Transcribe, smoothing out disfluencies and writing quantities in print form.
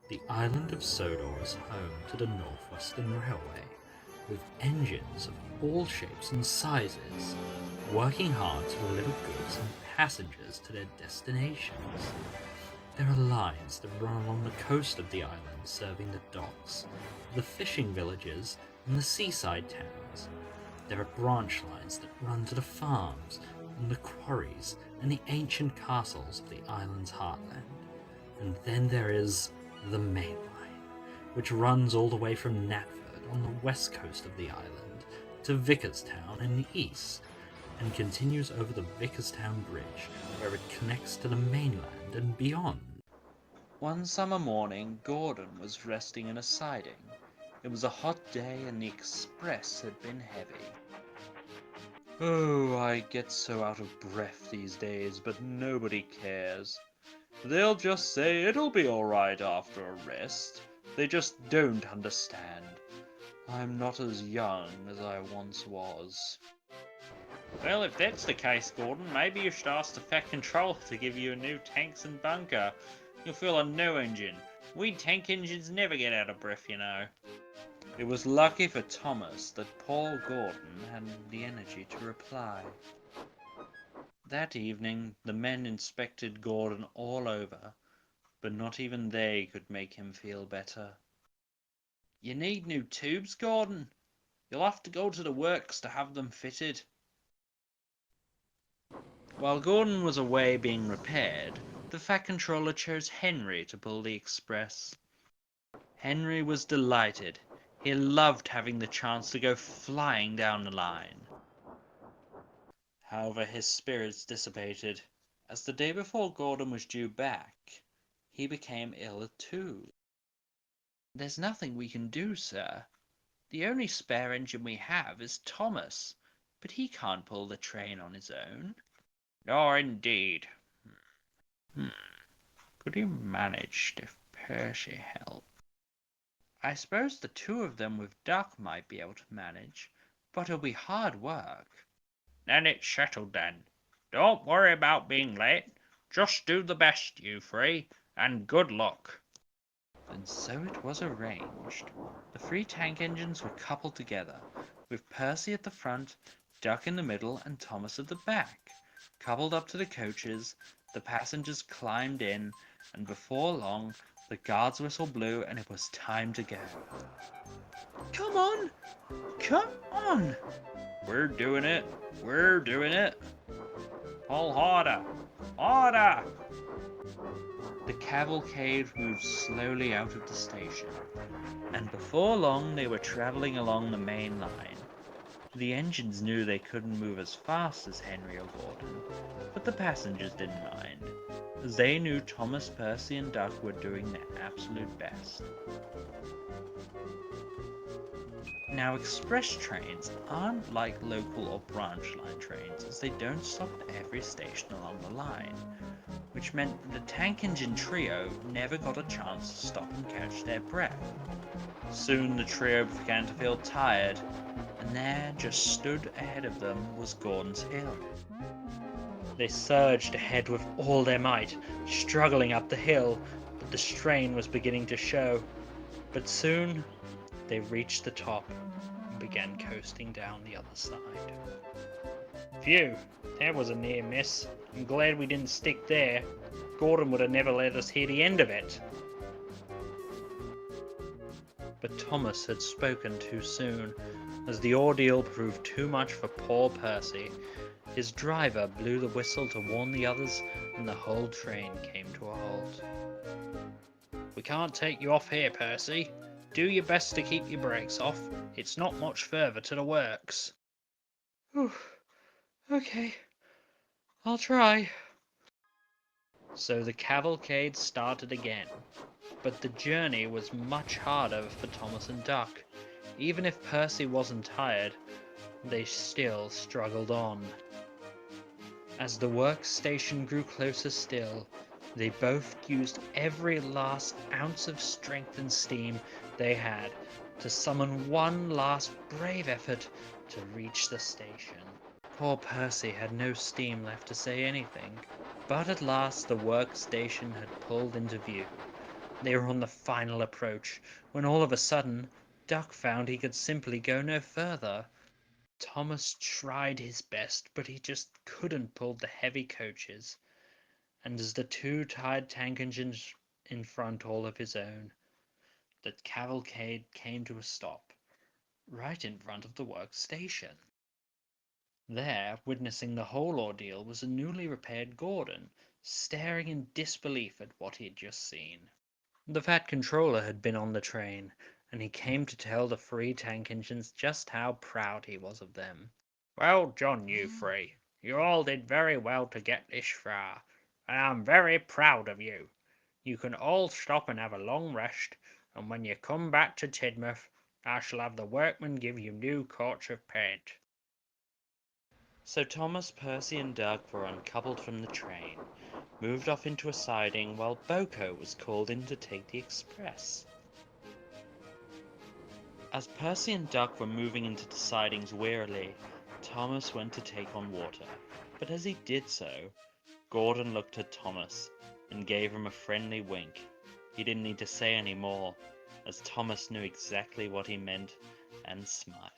The island of Sodor is home to the Northwestern Railway, with engines of all shapes and sizes, working hard to deliver goods and passengers to their destinations. There are lines that run along the coast of the island serving the docks, the fishing villages, and the seaside towns. There are branch lines that run to the farms, and the quarries, and the ancient castles of the island's heartland. And then there is the main line, which runs all the way from Knapford on the west coast of the island to Vickerstown in the east, and continues over the Vickerstown Bridge, where it connects to the mainland and beyond. One summer morning, Gordon was resting in a siding. It was a hot day and the express had been heavy. Oh, I get so out of breath these days, but nobody cares. They'll just say it'll be alright after a rest. They just don't understand. I'm not as young as I once was. Well, if that's the case, Gordon, maybe you should ask the Fat Controller to give you a new tanks and bunker. You'll feel a new engine. We tank engines never get out of breath, you know. It was lucky for Thomas that Paul Gordon had the energy to reply. That evening, the men inspected Gordon all over, but not even they could make him feel better. You need new tubes, Gordon. You'll have to go to the works to have them fitted. While Gordon was away being repaired, the Fat Controller chose Henry to pull the express. Henry was delighted. He loved having the chance to go flying down the line. However, his spirits dissipated, as the day before Gordon was due back, he became ill too. There's nothing we can do, sir. The only spare engine we have is Thomas, but he can't pull the train on his own. Nor indeed. Could he manage if Percy helped? I suppose the two of them with Duck might be able to manage, but it'll be hard work. Then it's settled then. Don't worry about being late. Just do the best, you three, and good luck. And so it was arranged. The three tank engines were coupled together, with Percy at the front, Duck in the middle, and Thomas at the back. Coupled up to the coaches, the passengers climbed in, and before long, the guard's whistle blew and it was time to go. Come on! Come on! We're doing it! We're doing it! Pull harder! Harder! The cavalcade moved slowly out of the station, and before long they were travelling along the main line. The engines knew they couldn't move as fast as Henry or Gordon, but the passengers didn't mind, as they knew Thomas, Percy, and Duck were doing their absolute best. Now, express trains aren't like local or branch line trains, as they don't stop at every station along the line, which meant the tank engine trio never got a chance to stop and catch their breath. Soon the trio began to feel tired, and there, just stood ahead of them, was Gordon's Hill. They surged ahead with all their might, struggling up the hill, but the strain was beginning to show. But soon they reached the top and began coasting down the other side. Phew, that was a near miss. I'm glad we didn't stick there. Gordon would have never let us hear the end of it. But Thomas had spoken too soon, as the ordeal proved too much for poor Percy. His driver blew the whistle to warn the others, and the whole train came to a halt. We can't take you off here, Percy. Do your best to keep your brakes off. It's not much further to the works. Okay. I'll try. So the cavalcade started again, but the journey was much harder for Thomas and Duck. Even if Percy wasn't tired, they still struggled on. As the workstation grew closer still, they both used every last ounce of strength and steam they had to summon one last brave effort to reach the station. Poor Percy had no steam left to say anything, but at last the workstation had pulled into view. They were on the final approach, when all of a sudden, Duck found he could simply go no further. Thomas tried his best, but he just couldn't pull the heavy coaches, and as the two tied tank engines in front all of his own, the cavalcade came to a stop, right in front of the works station. There, witnessing the whole ordeal, was a newly repaired Gordon, staring in disbelief at what he had just seen. The Fat Controller had been on the train, and he came to tell the free tank engines just how proud he was of them. Well done, you three. You all did very well to get this far, and I'm very proud of you. You can all stop and have a long rest, and when you come back to Tidmouth, I shall have the workmen give you new coats of paint. So Thomas, Percy, and Doug were uncoupled from the train, moved off into a siding while Boko was called in to take the express. As Percy and Doug were moving into the sidings wearily, Thomas went to take on water, but as he did so, Gordon looked at Thomas and gave him a friendly wink. He didn't need to say any more, as Thomas knew exactly what he meant and smiled.